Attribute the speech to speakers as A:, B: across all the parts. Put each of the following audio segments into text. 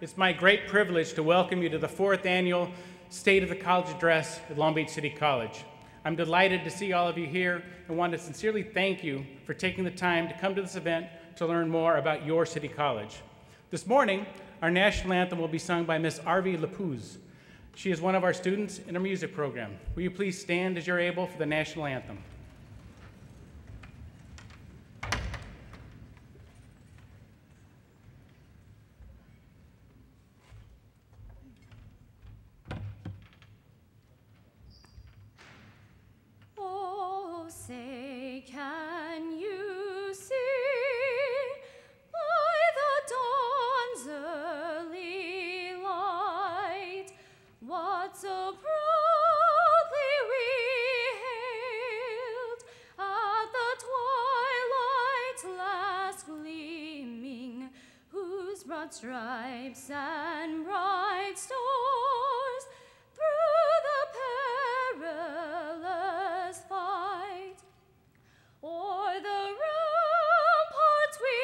A: It's my great privilege to welcome you to the 4th Annual State of the College Address at Long Beach City College. I'm delighted to see all of you here and want to sincerely thank you for taking the time to come to this event to learn more about your city college. This morning, our national anthem will be sung by Miss Arvi Lapuz. She is one of our students in our music program. Will you please stand as you're able for the national anthem?
B: Oh, say, can you see by the dawn's early light what so proudly we hailed at the twilight's last gleaming, whose broad stripes and bright stars through the perilous fight o'er the ramparts we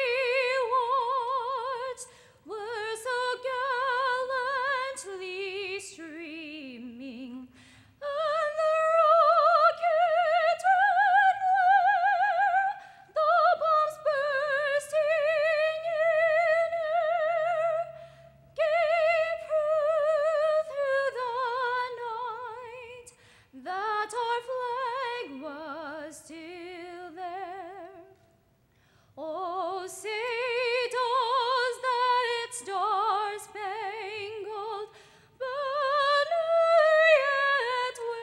B: watched were so gallantly streaming, and the rocket ran where the bombs bursting in air gave proof through the night that our flag was still there. Oh, say does that its star-spangled banner yet wave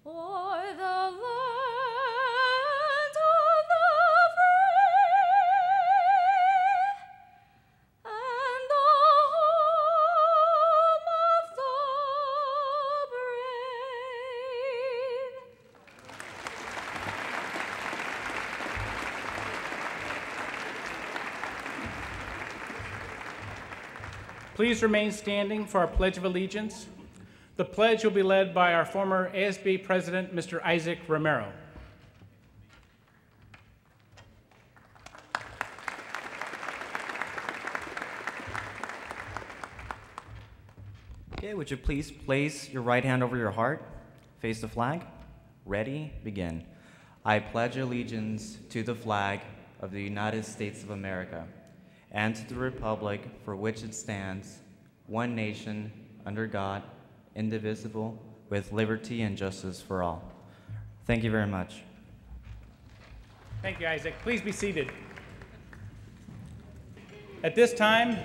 B: o'er the land of the free and the home of the brave.
A: Please remain standing for our Pledge of Allegiance. The pledge will be led by our former ASB President, Mr. Isaac Romero.
C: Okay, would you please place your right hand over your heart, face the flag, ready, begin. I pledge allegiance to the flag of the United States of America and to the republic for which it stands, one nation, under God, indivisible, with liberty and justice for all. Thank you very much.
A: Thank you, Isaac. Please be seated. At this time,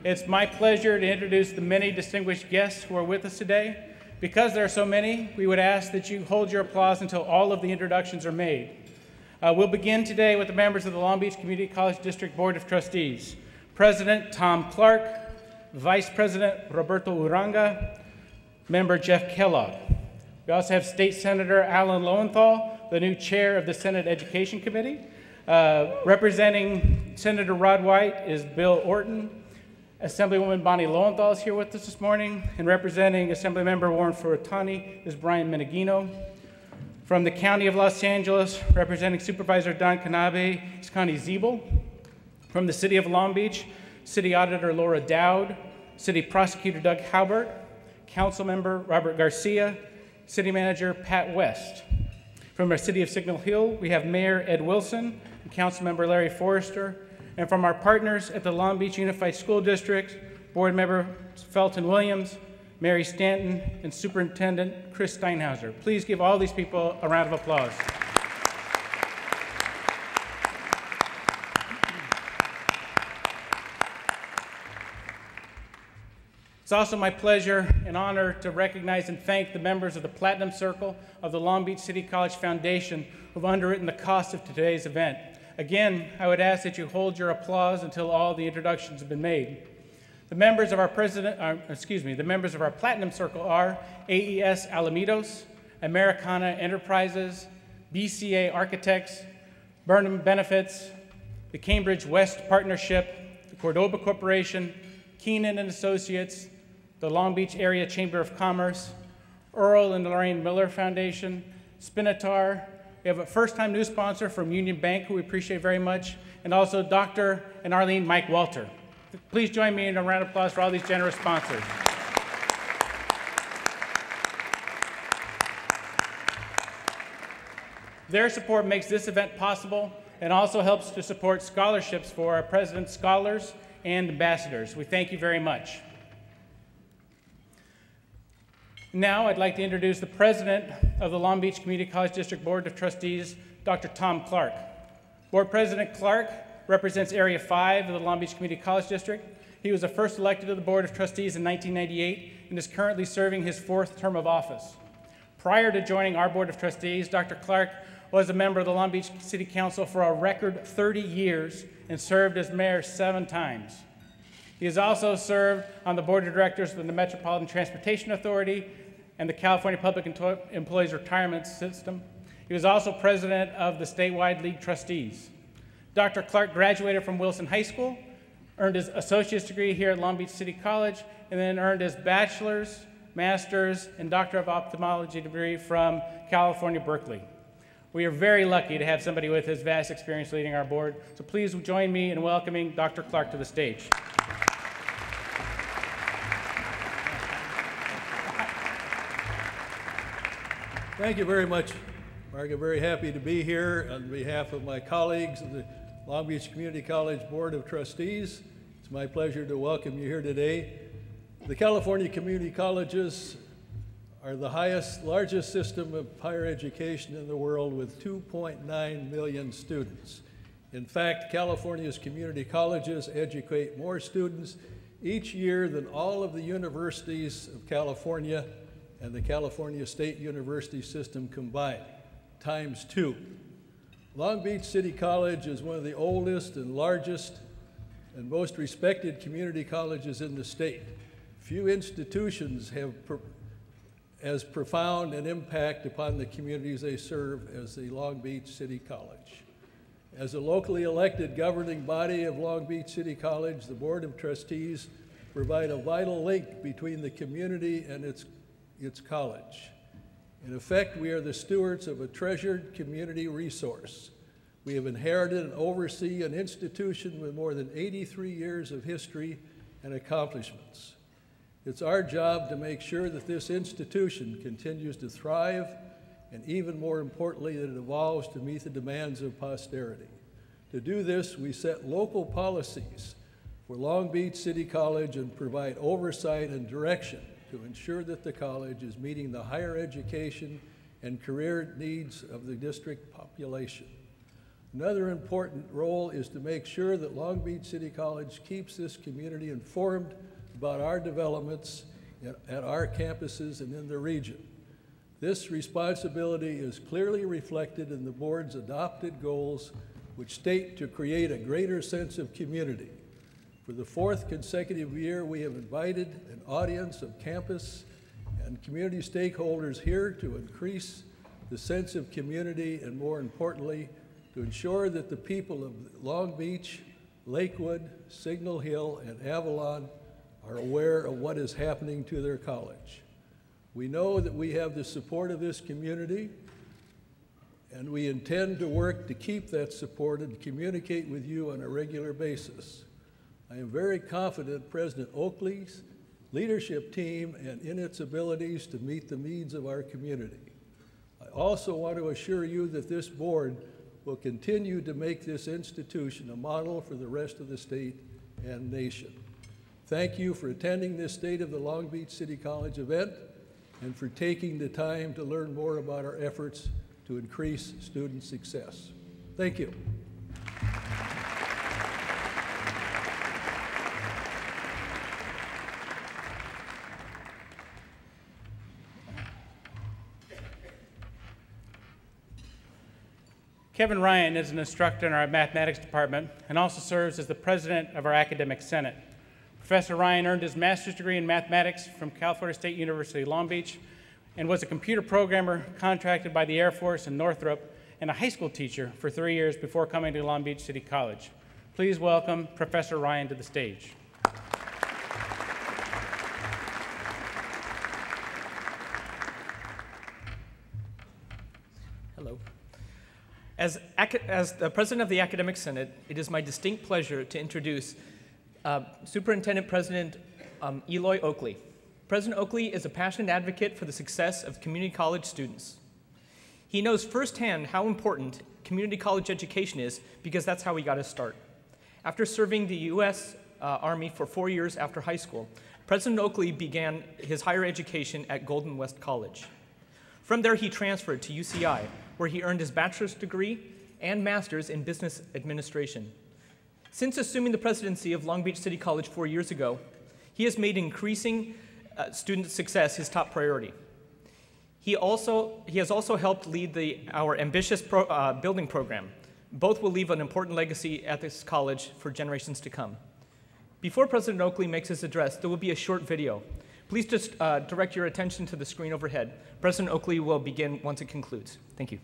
A: it's my pleasure to introduce the many distinguished guests who are with us today. Because there are so many, we would ask that you hold your applause until all of the introductions are made. We'll begin today with the members of the Long Beach Community College District Board of Trustees. President Tom Clark, Vice President Roberto Uranga, Member Jeff Kellogg. We also have State Senator Alan Lowenthal, the new chair of the Senate Education Committee. Representing Senator Rod White is Bill Orton. Assemblywoman Bonnie Lowenthal is here with us this morning, and representing Assemblymember Warren Furutani is Brian Menegino. From the County of Los Angeles, representing Supervisor Don Kanabe is Connie Ziebel. From the City of Long Beach, City Auditor Laura Dowd, City Prosecutor Doug Halbert, Councilmember Robert Garcia, City Manager Pat West. From our City of Signal Hill, we have Mayor Ed Wilson and Councilmember Larry Forrester. And from our partners at the Long Beach Unified School District, Board Member Felton Williams, Mary Stanton, and Superintendent Chris Steinhauser. Please give all these people a round of applause. It's also my pleasure and honor to recognize and thank the members of the Platinum Circle of the Long Beach City College Foundation who have underwritten the cost of today's event. Again, I would ask that you hold your applause until all the introductions have been made. The members of our the members of our Platinum Circle are AES Alamitos, Americana Enterprises, BCA Architects, Burnham Benefits, the Cambridge West Partnership, the Cordoba Corporation, Keenan and Associates, the Long Beach Area Chamber of Commerce, Earl and Lorraine Miller Foundation, Spinatar, We have a first-time new sponsor from Union Bank, who we appreciate very much, and also Dr. and Arlene Mike Walter. Please join me in a round of applause for all these generous sponsors. Their support makes this event possible and also helps to support scholarships for our president's scholars and ambassadors. We thank you very much. Now I'd like to introduce the president of the Long Beach Community College District Board of Trustees, Dr. Tom Clark. Board President Clark represents Area 5 of the Long Beach Community College District. He was the first elected to the Board of Trustees in 1998 and is currently serving his 4th term of office. Prior to joining our Board of Trustees, Dr. Clark was a member of the Long Beach City Council for a record 30 years and served as mayor 7 times. He has also served on the board of directors of the Metropolitan Transportation Authority and the California Public Employees Retirement System. He was also president of the statewide League Trustees. Dr. Clark graduated from Wilson High School, earned his associate's degree here at Long Beach City College, and then earned his bachelor's, master's, and doctor of ophthalmology degree from California, Berkeley. We are very lucky to have somebody with his vast experience leading our board, so please join me in welcoming Dr. Clark to the stage.
D: Thank you very much, Mark. I'm very happy to be here on behalf of my colleagues of the Long Beach Community College Board of Trustees. It's my pleasure to welcome you here today. The California Community Colleges are the largest system of higher education in the world with 2.9 million students. In fact, California's community colleges educate more students each year than all of the universities of California and the California State University system combined, ×2. Long Beach City College is one of the oldest and largest and most respected community colleges in the state. Few institutions have as profound an impact upon the communities they serve as the Long Beach City College. As a locally elected governing body of Long Beach City College, the Board of Trustees provide a vital link between the community and its college. In effect, we are the stewards of a treasured community resource. We have inherited and oversee an institution with more than 83 years of history and accomplishments. It's our job to make sure that this institution continues to thrive, and even more importantly, that it evolves to meet the demands of posterity. To do this, we set local policies for Long Beach City College and provide oversight and direction to ensure that the college is meeting the higher education and career needs of the district population. Another important role is to make sure that Long Beach City College keeps this community informed about our developments at our campuses and in the region. This responsibility is clearly reflected in the board's adopted goals, which state to create a greater sense of community. For the 4th consecutive year, we have invited an audience of campus and community stakeholders here to increase the sense of community and, more importantly, to ensure that the people of Long Beach, Lakewood, Signal Hill, and Avalon are aware of what is happening to their college. We know that we have the support of this community, and we intend to work to keep that support and communicate with you on a regular basis. I am very confident President Oakley's leadership team and in its abilities to meet the needs of our community. I also want to assure you that this board will continue to make this institution a model for the rest of the state and nation. Thank you for attending this State of the Long Beach City College event and for taking the time to learn more about our efforts to increase student success. Thank you.
A: Kevin Ryan is an instructor in our mathematics department and also serves as the president of our academic senate. Professor Ryan earned his master's degree in mathematics from California State University, Long Beach, and was a computer programmer contracted by the Air Force in Northrop and a high school teacher for 3 years before coming to Long Beach City College. Please welcome Professor Ryan to the stage.
E: Hello. As the President of the Academic Senate, it is my distinct pleasure to introduce Superintendent President Eloy Oakley. President Oakley is a passionate advocate for the success of community college students. He knows firsthand how important community college education is because that's how he got his start. After serving the U.S. Army for 4 years after high school, President Oakley began his higher education at Golden West College. From there, he transferred to UCI, where he earned his bachelor's degree and master's in business administration. Since assuming the presidency of Long Beach City College 4 years ago, he has made increasing student success his top priority. He has also helped lead our ambitious building program. Both will leave an important legacy at this college for generations to come. Before President Oakley makes his address, there will be a short video. Please just direct your attention to the screen overhead. President Oakley will begin once it concludes. Thank you.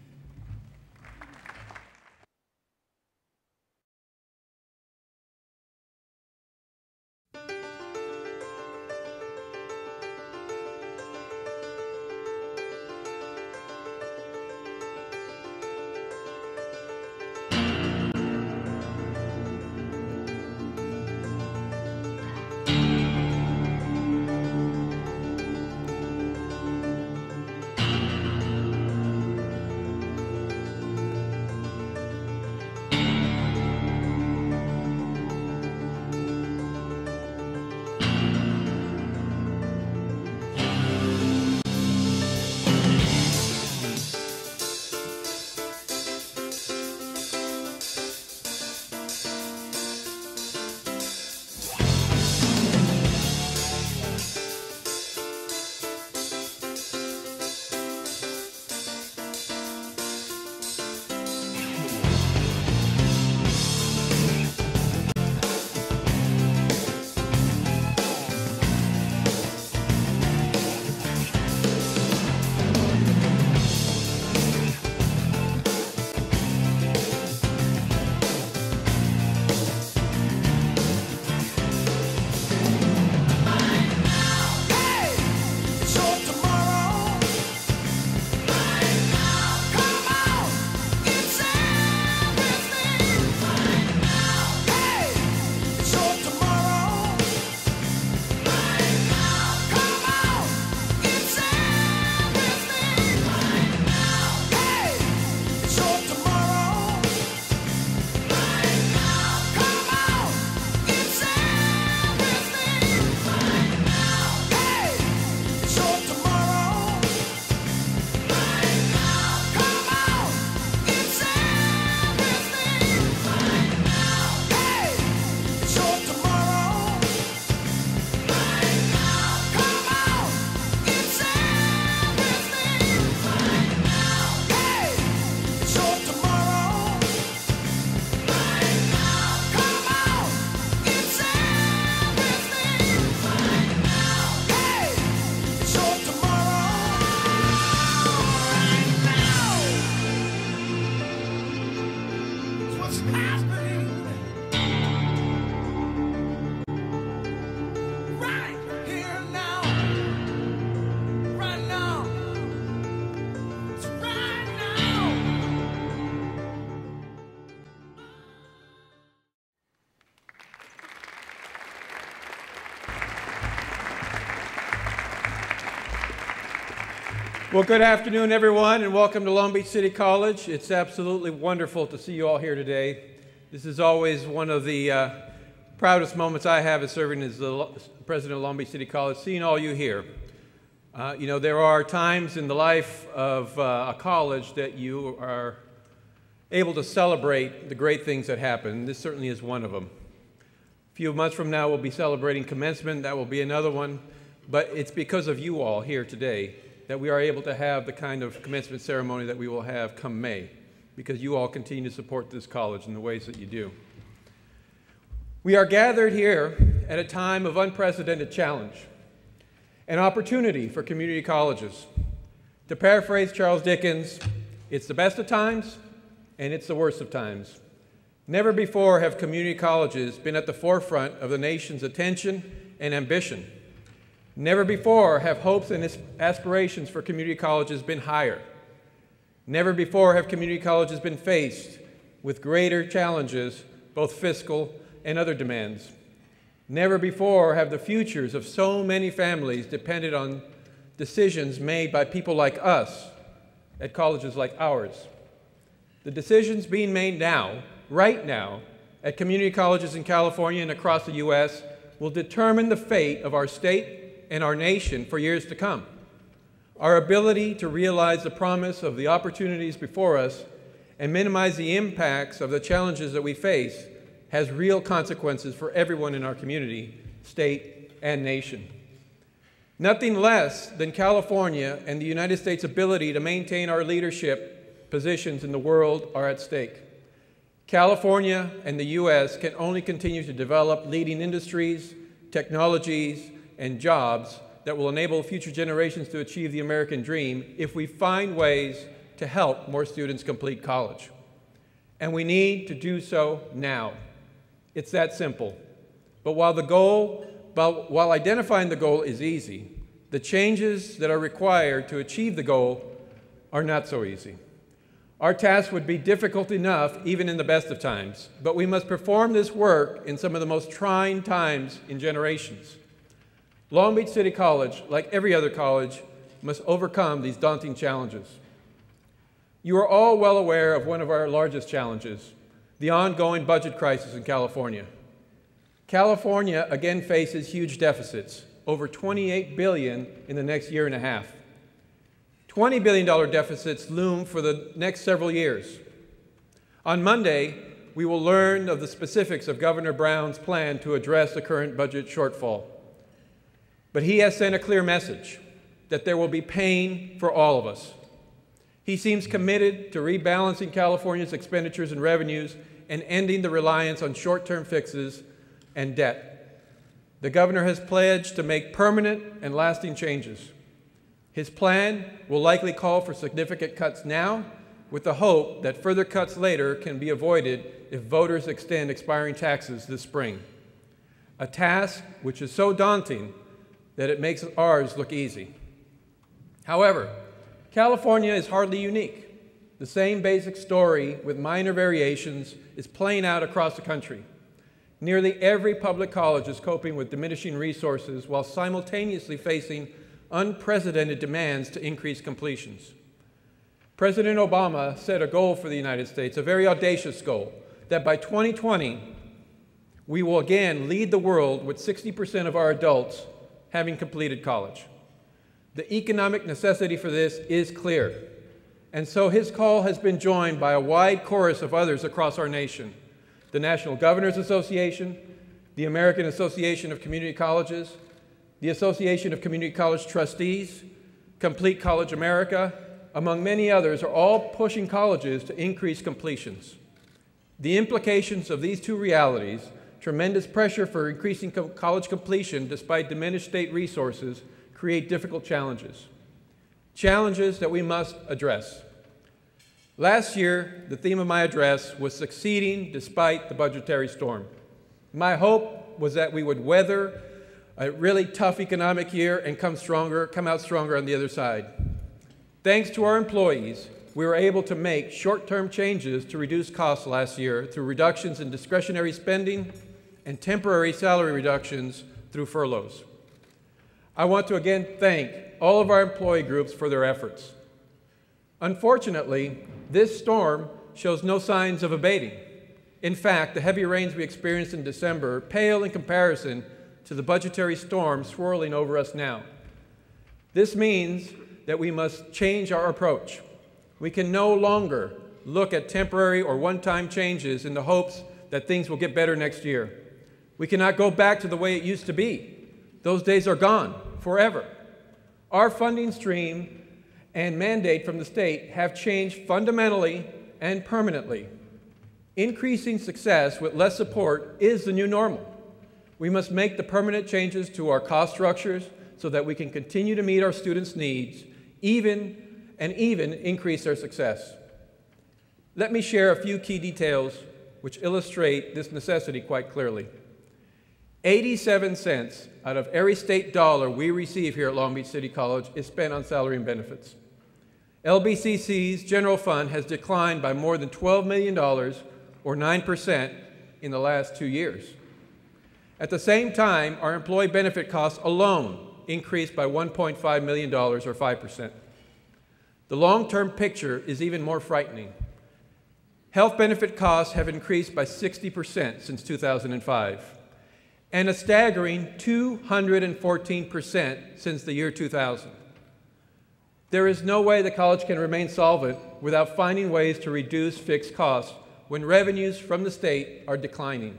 F: Well, good afternoon, everyone, and welcome to Long Beach City College. It's absolutely wonderful to see you all here today. This is always one of the proudest moments I have as serving as the president of Long Beach City College, seeing all you here. You know, there are times in the life of a college that you are able to celebrate the great things that happen. This certainly is one of them. A few months from now, we'll be celebrating commencement. That will be another one. But it's because of you all here today that we are able to have the kind of commencement ceremony that we will have come May, because you all continue to support this college in the ways that you do. We are gathered here at a time of unprecedented challenge, an opportunity for community colleges. To paraphrase Charles Dickens, it's the best of times and it's the worst of times. Never before have community colleges been at the forefront of the nation's attention and ambition. Never before have hopes and aspirations for community colleges been higher. Never before have community colleges been faced with greater challenges, both fiscal and other demands. Never before have the futures of so many families depended on decisions made by people like us at colleges like ours. The decisions being made now, right now, at community colleges in California and across the U.S. will determine the fate of our state and our nation for years to come. Our ability to realize the promise of the opportunities before us and minimize the impacts of the challenges that we face has real consequences for everyone in our community, state, and nation. Nothing less than California and the United States' ability to maintain our leadership positions in the world are at stake. California and the U.S. can only continue to develop leading industries, technologies, and jobs that will enable future generations to achieve the American dream if we find ways to help more students complete college. And we need to do so now. It's that simple. But while identifying the goal is easy, the changes that are required to achieve the goal are not so easy. Our task would be difficult enough even in the best of times, but we must perform this work in some of the most trying times in generations. Long Beach City College, like every other college, must overcome these daunting challenges. You are all well aware of one of our largest challenges, the ongoing budget crisis in California. California again faces huge deficits, over $28 billion in the next year and a half. $20 billion deficits loom for the next several years. On Monday, we will learn of the specifics of Governor Brown's plan to address the current budget shortfall. But he has sent a clear message that there will be pain for all of us. He seems committed to rebalancing California's expenditures and revenues and ending the reliance on short-term fixes and debt. The governor has pledged to make permanent and lasting changes. His plan will likely call for significant cuts now, with the hope that further cuts later can be avoided if voters extend expiring taxes this spring. A task which is so daunting that it makes ours look easy. However, California is hardly unique. The same basic story with minor variations is playing out across the country. Nearly every public college is coping with diminishing resources while simultaneously facing unprecedented demands to increase completions. President Obama set a goal for the United States, a very audacious goal, that by 2020, we will again lead the world with 60% of our adults having completed college. The economic necessity for this is clear, and so his call has been joined by a wide chorus of others across our nation: the National Governors Association, the American Association of Community Colleges, the Association of Community College Trustees, Complete College America, among many others, are all pushing colleges to increase completions. The implications of these two realities, tremendous pressure for increasing college completion despite diminished state resources, create difficult challenges. Challenges that we must address. Last year, the theme of my address was succeeding despite the budgetary storm. My hope was that we would weather a really tough economic year and come out stronger on the other side. Thanks to our employees, we were able to make short-term changes to reduce costs last year through reductions in discretionary spending and temporary salary reductions through furloughs. I want to again thank all of our employee groups for their efforts. Unfortunately, this storm shows no signs of abating. In fact, the heavy rains we experienced in December pale in comparison to the budgetary storm swirling over us now. This means that we must change our approach. We can no longer look at temporary or one-time changes in the hopes that things will get better next year. We cannot go back to the way it used to be. Those days are gone forever. Our funding stream and mandate from the state have changed fundamentally and permanently. Increasing success with less support is the new normal. We must make the permanent changes to our cost structures so that we can continue to meet our students' needs, even increase their success. Let me share a few key details which illustrate this necessity quite clearly. 87 cents out of every state dollar we receive here at Long Beach City College is spent on salary and benefits. LBCC's general fund has declined by more than $12 million, or 9%, in the last 2 years. At the same time, our employee benefit costs alone increased by $1.5 million, or 5%. The long-term picture is even more frightening. Health benefit costs have increased by 60% since 2005, and a staggering 214% since the year 2000. There is no way the college can remain solvent without finding ways to reduce fixed costs when revenues from the state are declining.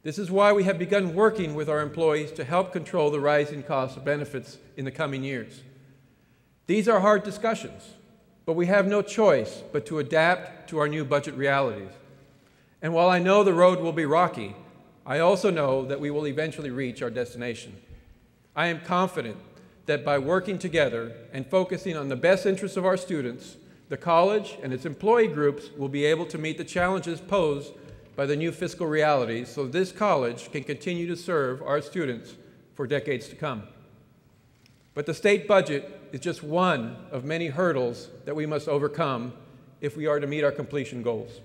F: This is why we have begun working with our employees to help control the rising cost of benefits in the coming years. These are hard discussions, but we have no choice but to adapt to our new budget realities. And while I know the road will be rocky, I also know that we will eventually reach our destination. I am confident that by working together and focusing on the best interests of our students, the college and its employee groups will be able to meet the challenges posed by the new fiscal realities so this college can continue to serve our students for decades to come. But the state budget is just one of many hurdles that we must overcome if we are to meet our completion goals.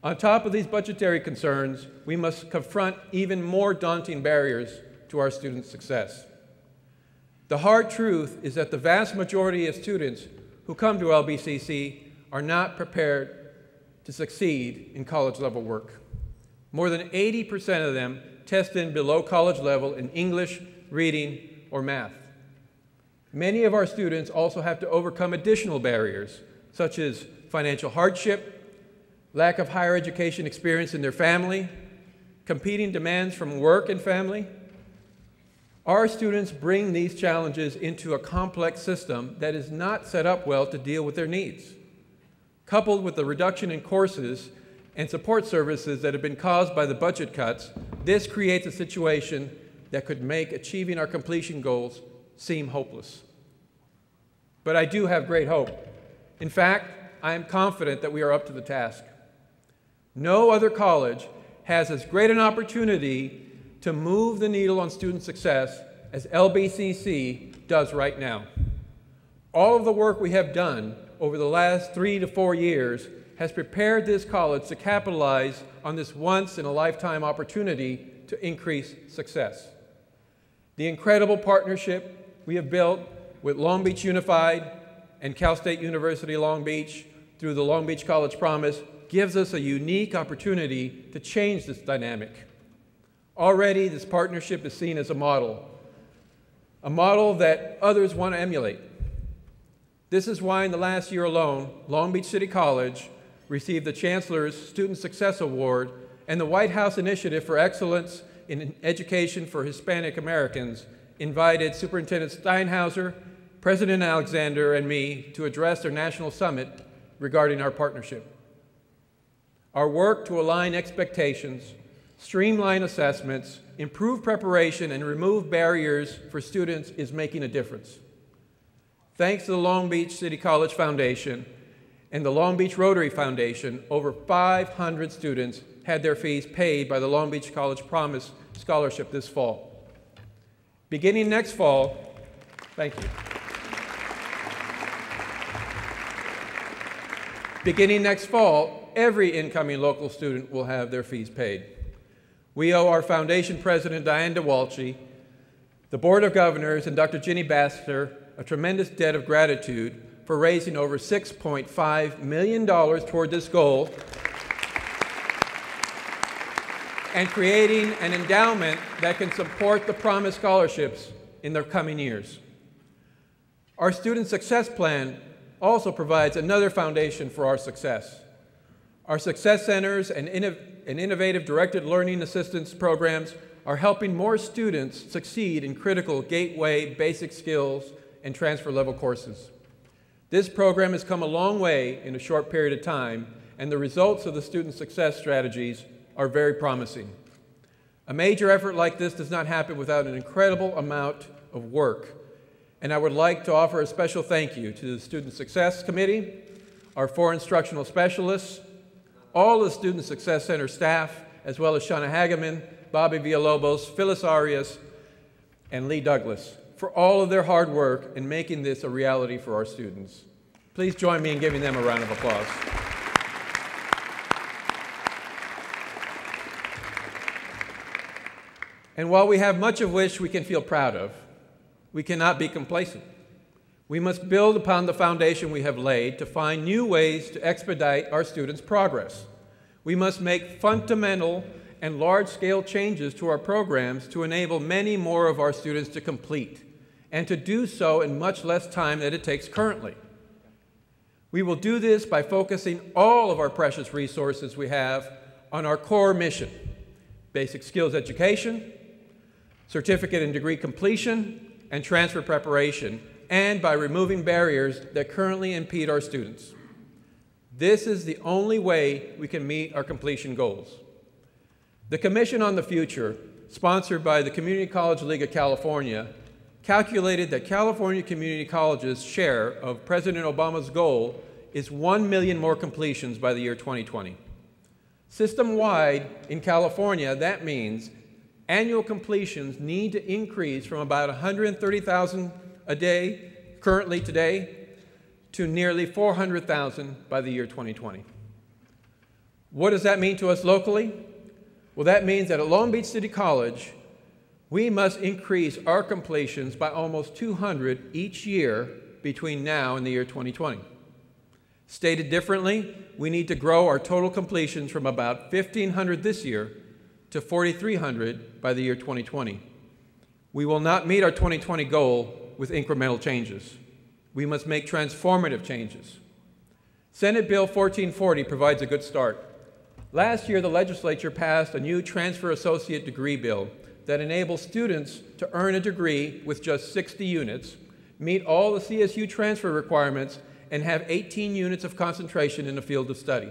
F: On top of these budgetary concerns, we must confront even more daunting barriers to our students' success. The hard truth is that the vast majority of students who come to LBCC are not prepared to succeed in college-level work. More than 80% of them test in below college level in English, reading, or math. Many of our students also have to overcome additional barriers, such as financial hardship, lack of higher education experience in their family, competing demands from work and family. Our students bring these challenges into a complex system that is not set up well to deal with their needs. Coupled with the reduction in courses and support services that have been caused by the budget cuts, this creates a situation that could make achieving our completion goals seem hopeless. But I do have great hope. In fact, I am confident that we are up to the task. No other college has as great an opportunity to move the needle on student success as LBCC does right now. All of the work we have done over the last 3 to 4 years has prepared this college to capitalize on this once-in-a-lifetime opportunity to increase success. The incredible partnership we have built with Long Beach Unified and Cal State University Long Beach through the Long Beach College Promise gives us a unique opportunity to change this dynamic. Already, this partnership is seen as a model that others want to emulate. This is why in the last year alone, Long Beach City College received the Chancellor's Student Success Award and the White House Initiative for Excellence in Education for Hispanic Americans invited Superintendent Steinhauser, President Alexander, and me to address their national summit regarding our partnership. Our work to align expectations, streamline assessments, improve preparation, and remove barriers for students is making a difference. Thanks to the Long Beach City College Foundation and the Long Beach Rotary Foundation, over 500 students had their fees paid by the Long Beach College Promise Scholarship this fall. Beginning next fall, thank you. Beginning next fall, every incoming local student will have their fees paid. We owe our foundation president, Diane DeWalchi, the Board of Governors, and Dr. Ginny Baxter a tremendous debt of gratitude for raising over $6.5 million toward this goal and creating an endowment that can support the Promise scholarships in the coming years. Our Student Success Plan also provides another foundation for our success. Our Success Centers and innovative directed learning assistance programs are helping more students succeed in critical gateway, basic skills, and transfer level courses. This program has come a long way in a short period of time, and the results of the student success strategies are very promising. A major effort like this does not happen without an incredible amount of work, and I would like to offer a special thank you to the Student Success Committee, our 4 instructional specialists, all the Student Success Center staff, as well as Shauna Hageman, Bobby Villalobos, Phyllis Arias, and Lee Douglas, for all of their hard work in making this a reality for our students. Please join me in giving them a round of applause. And while we have much of which we can feel proud of, we cannot be complacent. We must build upon the foundation we have laid to find new ways to expedite our students' progress. We must make fundamental and large-scale changes to our programs to enable many more of our students to complete, and to do so in much less time than it takes currently. We will do this by focusing all of our precious resources we have on our core mission: basic skills education, certificate and degree completion, and transfer preparation, and by removing barriers that currently impede our students. This is the only way we can meet our completion goals. The Commission on the Future, sponsored by the Community College League of California, calculated that California community colleges' share of President Obama's goal is 1 million more completions by the year 2020. System-wide in California, that means annual completions need to increase from about 130,000 a day, currently today, to nearly 400,000 by the year 2020. What does that mean to us locally? Well, that means that at Long Beach City College, we must increase our completions by almost 200 each year between now and the year 2020. Stated differently, we need to grow our total completions from about 1,500 this year to 4,300 by the year 2020. We will not meet our 2020 goal with incremental changes. We must make transformative changes. Senate Bill 1440 provides a good start. Last year, the legislature passed a new transfer associate degree bill that enables students to earn a degree with just 60 units, meet all the CSU transfer requirements, and have 18 units of concentration in the field of study.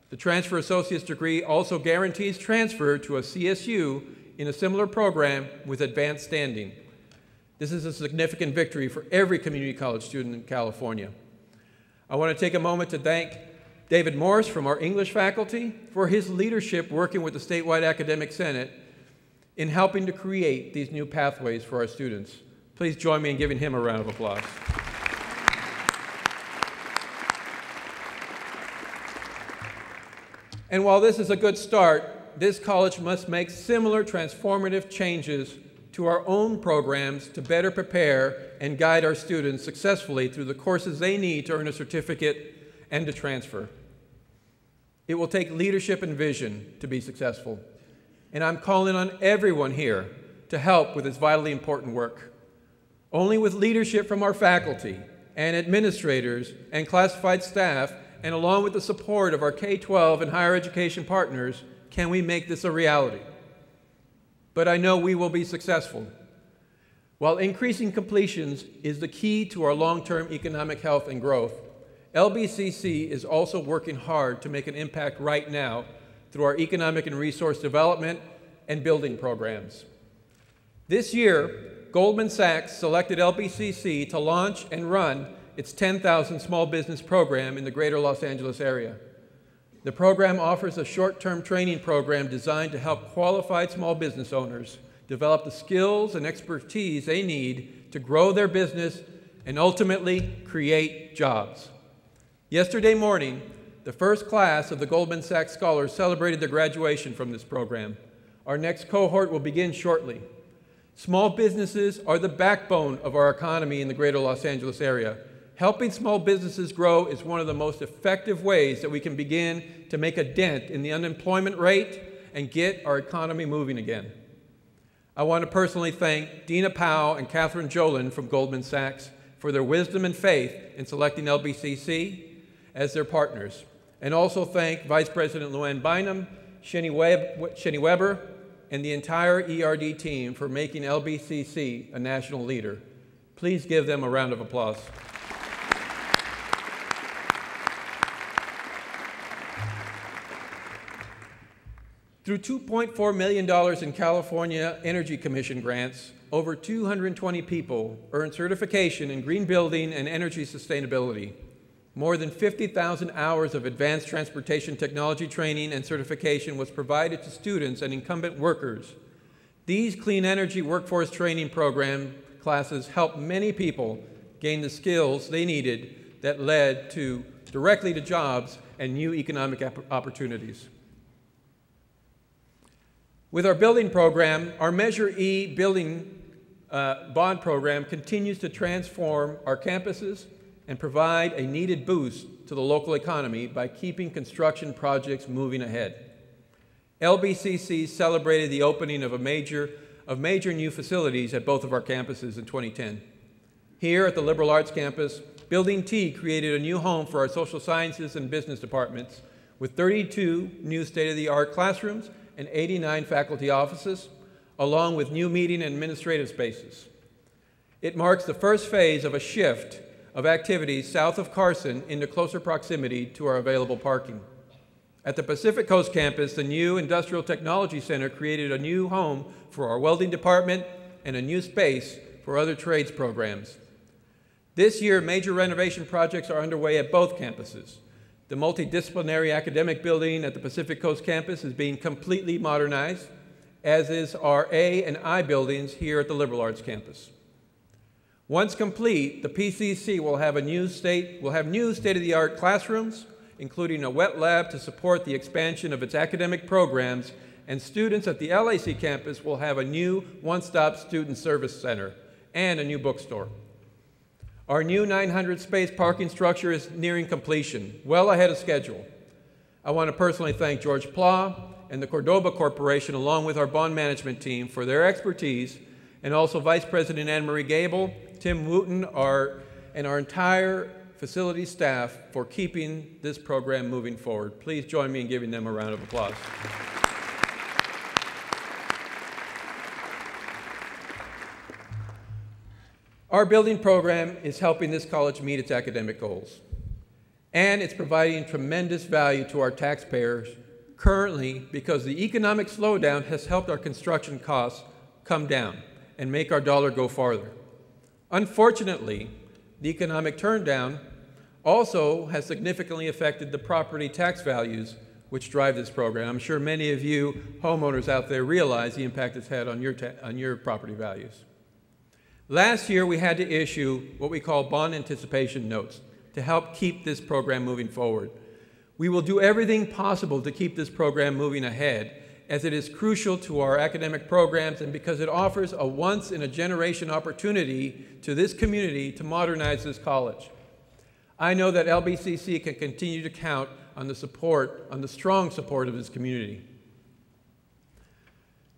F: The transfer associate's degree also guarantees transfer to a CSU in a similar program with advanced standing. This is a significant victory for every community college student in California. I want to take a moment to thank David Morris from our English faculty for his leadership working with the statewide academic senate in helping to create these new pathways for our students. Please join me in giving him a round of applause. And while this is a good start, this college must make similar transformative changes to our own programs to better prepare and guide our students successfully through the courses they need to earn a certificate and to transfer. It will take leadership and vision to be successful, and I'm calling on everyone here to help with this vitally important work. Only with leadership from our faculty and administrators and classified staff, and along with the support of our K-12 and higher education partners, can we make this a reality. But I know we will be successful. While increasing completions is the key to our long-term economic health and growth, LBCC is also working hard to make an impact right now through our economic and resource development and building programs. This year, Goldman Sachs selected LBCC to launch and run its 10,000 Small Business Program in the greater Los Angeles area. The program offers a short-term training program designed to help qualified small business owners develop the skills and expertise they need to grow their business and ultimately create jobs. Yesterday morning, the first class of the Goldman Sachs Scholars celebrated their graduation from this program. Our next cohort will begin shortly. Small businesses are the backbone of our economy in the greater Los Angeles area. Helping small businesses grow is one of the most effective ways that we can begin to make a dent in the unemployment rate and get our economy moving again. I want to personally thank Dina Powell and Catherine Jolin from Goldman Sachs for their wisdom and faith in selecting LBCC as their partners, and also thank Vice President Luann Bynum, Shenny Weber, and the entire ERD team for making LBCC a national leader. Please give them a round of applause. Through $2.4 million in California Energy Commission grants, over 220 people earned certification in green building and energy sustainability. More than 50,000 hours of advanced transportation technology training and certification was provided to students and incumbent workers. These clean energy workforce training programs classes helped many people gain the skills they needed that led directly to jobs and new economic opportunities. With our building program, our Measure E building bond program continues to transform our campuses and provide a needed boost to the local economy by keeping construction projects moving ahead. LBCC celebrated the opening of major new facilities at both of our campuses in 2010. Here at the Liberal Arts Campus, Building T created a new home for our social sciences and business departments with 32 new state-of-the-art classrooms and 89 faculty offices, along with new meeting and administrative spaces. It marks the first phase of a shift of activities south of Carson into closer proximity to our available parking. At the Pacific Coast campus, the new Industrial Technology Center created a new home for our welding department and a new space for other trades programs. This year, major renovation projects are underway at both campuses. The multidisciplinary academic building at the Pacific Coast campus is being completely modernized, as is our A and I buildings here at the Liberal Arts campus. Once complete, the PCC will have new state-of-the-art classrooms, including a wet lab to support the expansion of its academic programs, and students at the LAC campus will have a new one-stop student service center and a new bookstore. Our new 900-space parking structure is nearing completion, well ahead of schedule. I want to personally thank George Pla and the Cordoba Corporation, along with our bond management team, for their expertise, and also Vice President Anne-Marie Gable, Tim Wooten, and our entire facility staff for keeping this program moving forward. Please join me in giving them a round of applause. Our building program is helping this college meet its academic goals, and it's providing tremendous value to our taxpayers currently because the economic slowdown has helped our construction costs come down and make our dollar go farther. Unfortunately, the economic turndown also has significantly affected the property tax values which drive this program. I'm sure many of you homeowners out there realize the impact it's had on your property values. Last year, we had to issue what we call bond anticipation notes to help keep this program moving forward. We will do everything possible to keep this program moving ahead, as it is crucial to our academic programs and because it offers a once-in-a-generation opportunity to this community to modernize this college. I know that LBCC can continue to count on the strong support of this community.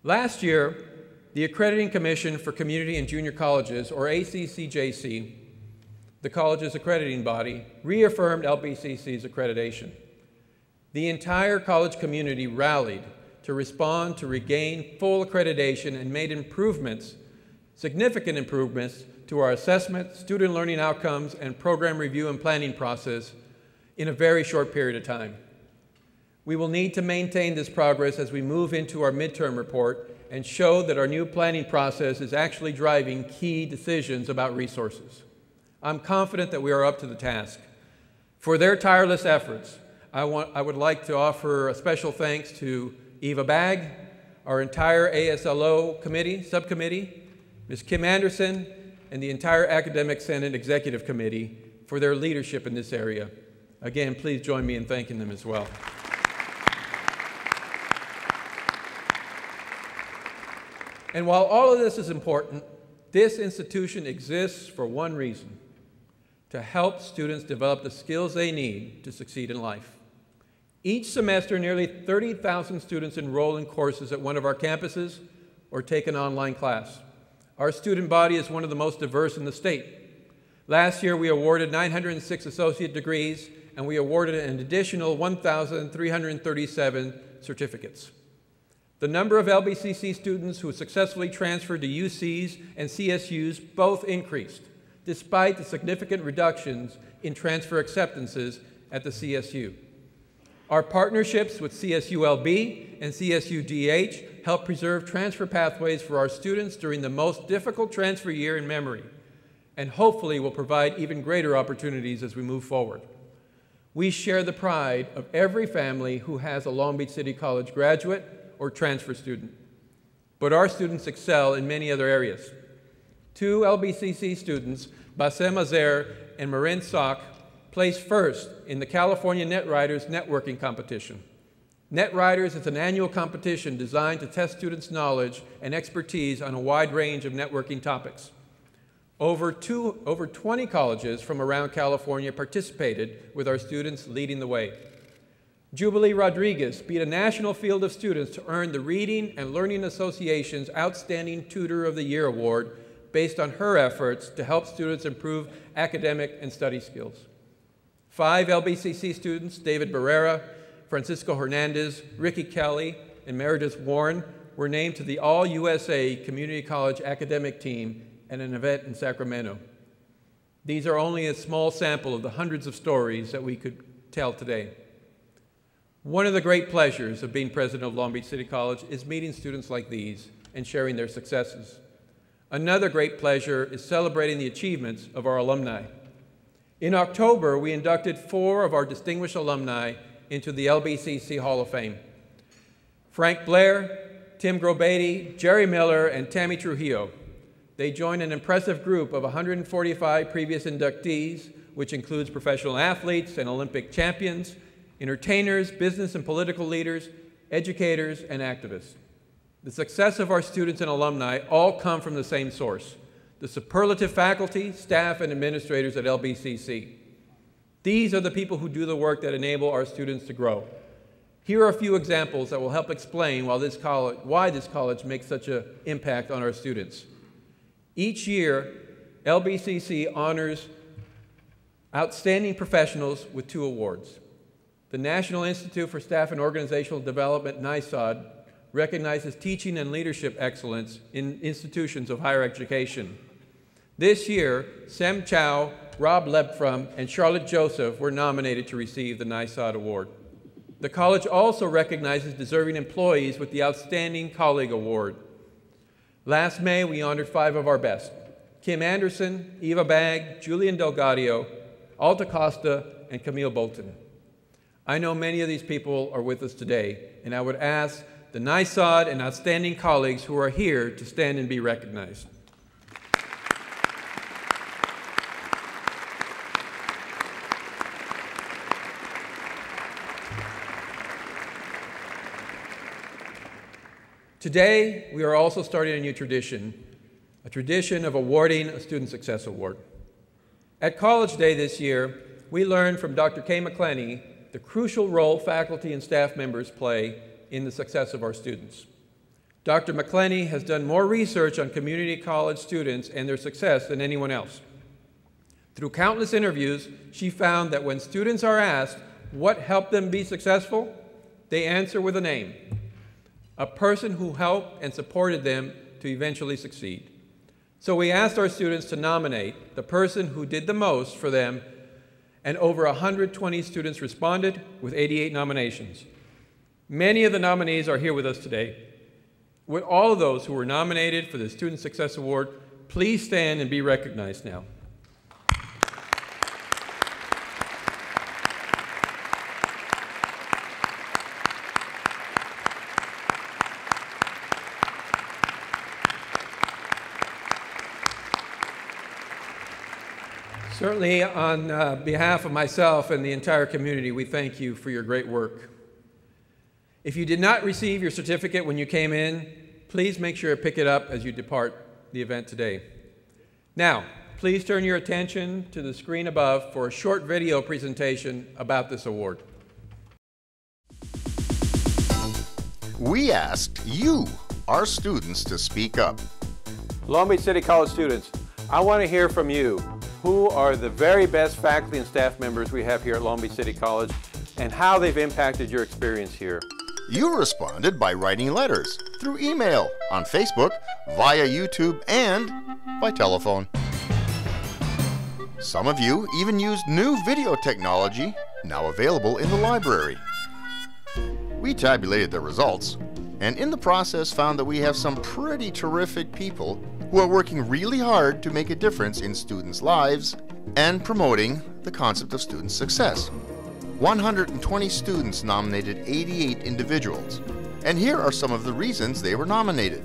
F: Last year, the Accrediting Commission for Community and Junior Colleges, or ACCJC, the college's accrediting body, reaffirmed LBCC's accreditation. The entire college community rallied to respond to regain full accreditation and made significant improvements to our assessment, student learning outcomes, and program review and planning process in a very short period of time. We will need to maintain this progress as we move into our midterm report and show that our new planning process is actually driving key decisions about resources. I'm confident that we are up to the task. For their tireless efforts, I would like to offer a special thanks to Eva Bagg, our entire ASLO subcommittee, Ms. Kim Anderson, and the entire Academic Senate Executive Committee for their leadership in this area. Again, please join me in thanking them as well. And while all of this is important, this institution exists for one reason: to help students develop the skills they need to succeed in life. Each semester, nearly 30,000 students enroll in courses at one of our campuses or take an online class. Our student body is one of the most diverse in the state. Last year, we awarded 906 associate degrees, and we awarded an additional 1,337 certificates. The number of LBCC students who successfully transferred to UCs and CSUs both increased, despite the significant reductions in transfer acceptances at the CSU. Our partnerships with CSULB and CSUDH help preserve transfer pathways for our students during the most difficult transfer year in memory, and hopefully will provide even greater opportunities as we move forward. We share the pride of every family who has a Long Beach City College graduate or transfer student, but our students excel in many other areas. Two LBCC students, Bassem Azer and Marin Sock, placed first in the California NetWriters networking competition. NetWriters is an annual competition designed to test students' knowledge and expertise on a wide range of networking topics. Over 20 colleges from around California participated, with our students leading the way. Jubilee Rodriguez beat a national field of students to earn the Reading and Learning Association's Outstanding Tutor of the Year award based on her efforts to help students improve academic and study skills. 5 LBCC students, David Barrera, Francisco Hernandez, Ricky Kelly, and Meredith Warren, were named to the All-USA Community College academic team at an event in Sacramento. These are only a small sample of the hundreds of stories that we could tell today. One of the great pleasures of being president of Long Beach City College is meeting students like these and sharing their successes. Another great pleasure is celebrating the achievements of our alumni. In October, we inducted 4 of our distinguished alumni into the LBCC Hall of Fame. Frank Blair, Tim Grobady, Jerry Miller, and Tammy Trujillo. They join an impressive group of 145 previous inductees, which includes professional athletes and Olympic champions, entertainers, business and political leaders, educators, and activists. The success of our students and alumni all come from the same source: the superlative faculty, staff, and administrators at LBCC. These are the people who do the work that enable our students to grow. Here are a few examples that will help explain why this college makes such an impact on our students. Each year, LBCC honors outstanding professionals with 2 awards. The National Institute for Staff and Organizational Development, NISOD, recognizes teaching and leadership excellence in institutions of higher education. This year, Sem Chow, Rob Lepfrom, and Charlotte Joseph were nominated to receive the NISOD Award. The college also recognizes deserving employees with the Outstanding Colleague Award. Last May, we honored 5 of our best: Kim Anderson, Eva Bagg, Julian Delgadio, Alta Costa, and Camille Bolton. I know many of these people are with us today, and I would ask the NISOD and outstanding colleagues who are here to stand and be recognized. Today, we are also starting a new tradition, a tradition of awarding a Student Success Award. At College Day this year, we learned from Dr. Kay McClenny the crucial role faculty and staff members play in the success of our students. Dr. McClenny has done more research on community college students and their success than anyone else. Through countless interviews, she found that when students are asked what helped them be successful, they answer with a name: a person who helped and supported them to eventually succeed. So we asked our students to nominate the person who did the most for them, and over 120 students responded with 88 nominations. Many of the nominees are here with us today. Would all of those who were nominated for the Student Success Award please stand and be recognized now? Certainly, on behalf of myself and the entire community, we thank you for your great work. If you did not receive your certificate when you came in, please make sure to pick it up as you depart the event today. Now, please turn your attention to the screen above for a short video presentation about this award.
G: We asked you, our students, to speak up.
H: Long Beach City College students, I want to hear from you. Who are the very best faculty and staff members we have here at Long Beach City College, and how they've impacted your experience here?
G: You responded by writing letters, through email, on Facebook, via YouTube, and by telephone. Some of you even used new video technology, now available in the library. We tabulated the results, and in the process found that we have some pretty terrific people who are working really hard to make a difference in students' lives and promoting the concept of student success. 120 students nominated 88 individuals, and here are some of the reasons they were nominated.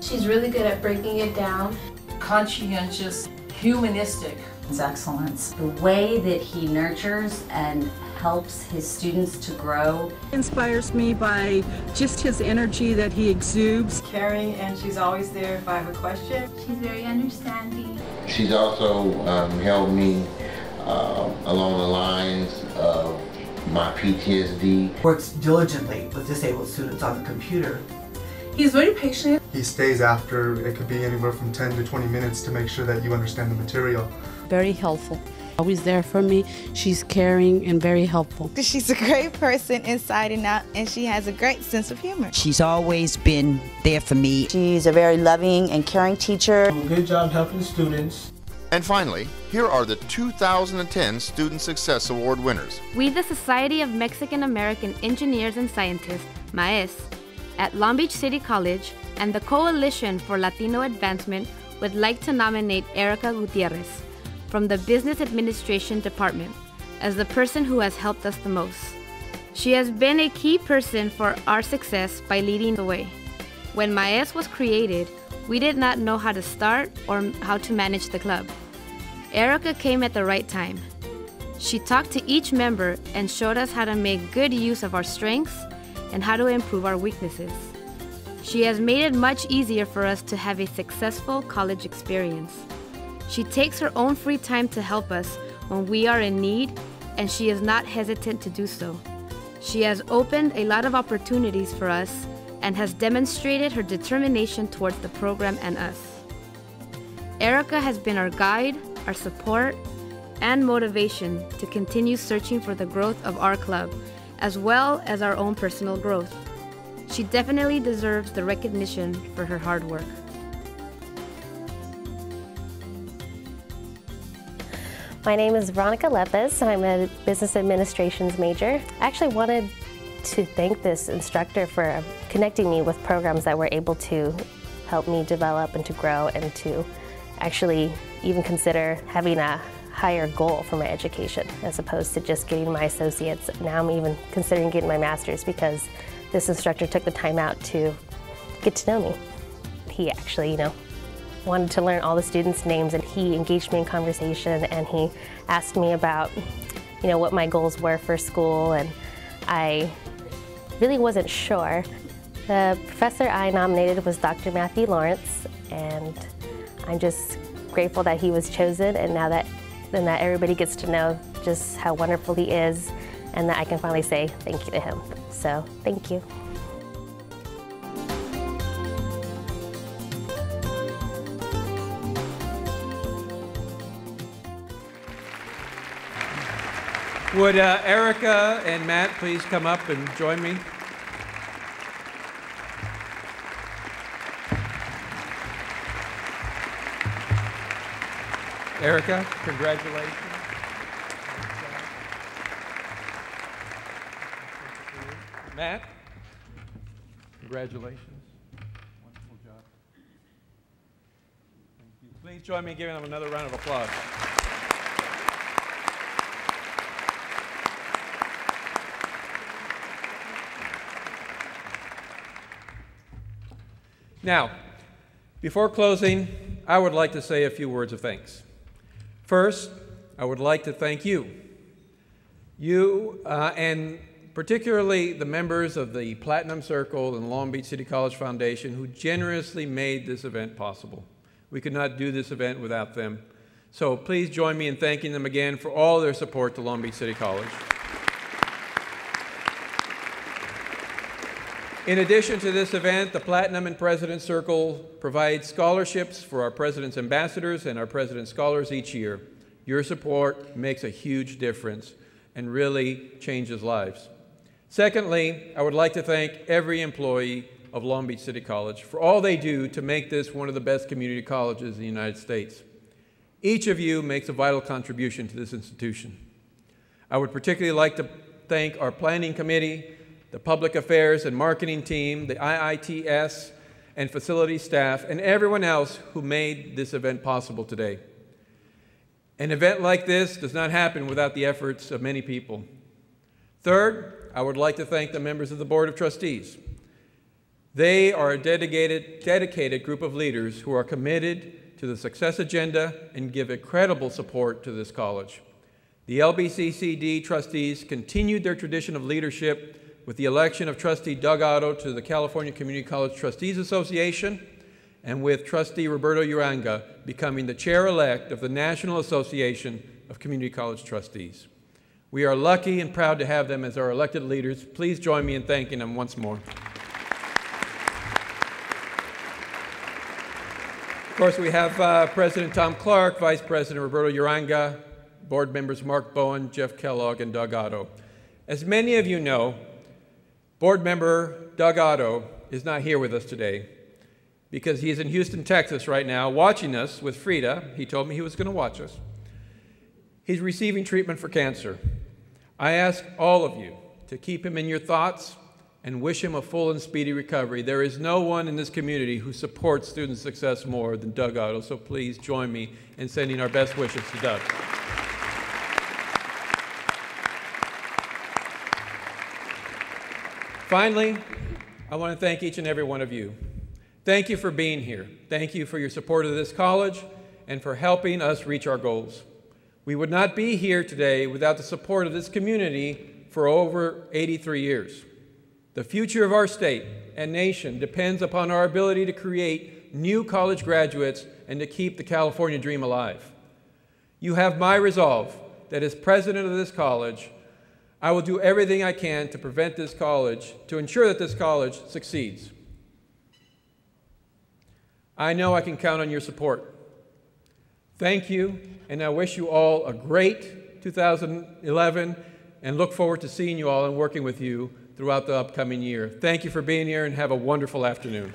I: She's really good at breaking it down. conscientious, humanistic.
J: His excellence, the way that he nurtures and helps his students to grow.
K: Inspires me by just his energy that he exudes.
L: Caring, and she's always there if I have a question.
M: She's very understanding.
N: She's also helped me along the lines of my PTSD.
O: Works diligently with disabled students on the computer.
P: He's very patient.
Q: He stays after, it could be anywhere from 10 to 20 minutes to make sure that you understand the material.
R: Very helpful. Always there for me. She's caring and very helpful.
S: She's a great person inside and out, and she has a great sense of humor.
T: She's always been there for me.
U: She's a very loving and caring teacher.
V: Good job helping the students.
G: And finally, here are the 2010 Student Success Award winners.
W: We, the Society of Mexican American Engineers and Scientists, MAES, at Long Beach City College, and the Coalition for Latino Advancement would like to nominate Erica Gutierrez from the Business Administration Department as the person who has helped us the most. She has been a key person for our success by leading the way. When MAES was created, we did not know how to start or how to manage the club. Erica came at the right time. She talked to each member and showed us how to make good use of our strengths and how to improve our weaknesses. She has made it much easier for us to have a successful college experience. She takes her own free time to help us when we are in need, and she is not hesitant to do so. She has opened a lot of opportunities for us and has demonstrated her determination towards the program and us. Erica has been our guide, our support, and motivation to continue searching for the growth of our club, as well as our own personal growth. She definitely deserves the recognition for her hard work.
X: My name is Veronica Lepes. I'm a business administrations major. I actually wanted to thank this instructor for connecting me with programs that were able to help me develop and to grow and to actually even consider having a higher goal for my education as opposed to just getting my associates. Now I'm even considering getting my master's because this instructor took the time out to get to know me. He actually, wanted to learn all the students' names, and he engaged me in conversation, and he asked me about, what my goals were for school, and I really wasn't sure. The professor I nominated was Dr. Matthew Lawrence, and I'm just grateful that he was chosen, and now that everybody gets to know just how wonderful he is, and that I can finally say thank you to him. So, thank you.
F: Would Erica and Matt please come up and join me? Erica, congratulations. Matt, congratulations. Wonderful job. Thank you. Please join me in giving them another round of applause. Now, before closing, I would like to say a few words of thanks. First, I would like to thank you. You, and particularly the members of the Platinum Circle and Long Beach City College Foundation who generously made this event possible. We could not do this event without them. So please join me in thanking them again for all their support to Long Beach City College. In addition to this event, the Platinum and President's Circle provides scholarships for our President's Ambassadors and our President's Scholars each year. Your support makes a huge difference and really changes lives. Secondly, I would like to thank every employee of Long Beach City College for all they do to make this one of the best community colleges in the United States. Each of you makes a vital contribution to this institution. I would particularly like to thank our planning committee, the public affairs and marketing team, the IITS and facility staff, and everyone else who made this event possible today. An event like this does not happen without the efforts of many people. Third, I would like to thank the members of the Board of Trustees. They are a dedicated group of leaders who are committed to the success agenda and give incredible support to this college. The LBCCD trustees continued their tradition of leadership with the election of Trustee Doug Otto to the California Community College Trustees Association, and with Trustee Roberto Uranga becoming the chair-elect of the National Association of Community College Trustees. We are lucky and proud to have them as our elected leaders. Please join me in thanking them once more. Of course, we have President Tom Clark, Vice President Roberto Uranga, board members Mark Bowen, Jeff Kellogg, and Doug Otto. As many of you know, board member Doug Otto is not here with us today because he is in Houston, Texas right now watching us with Frida. He told me he was going to watch us. He's receiving treatment for cancer. I ask all of you to keep him in your thoughts and wish him a full and speedy recovery. There is no one in this community who supports student success more than Doug Otto, so please join me in sending our best wishes to Doug. Finally, I want to thank each and every one of you. Thank you for being here. Thank you for your support of this college and for helping us reach our goals. We would not be here today without the support of this community for over 83 years. The future of our state and nation depends upon our ability to create new college graduates and to keep the California dream alive. You have my resolve that as president of this college, I will do everything I can to prevent this college, to ensure that this college succeeds. I know I can count on your support. Thank you, and I wish you all a great 2011 and look forward to seeing you all and working with you throughout the upcoming year. Thank you for being here and have a wonderful afternoon.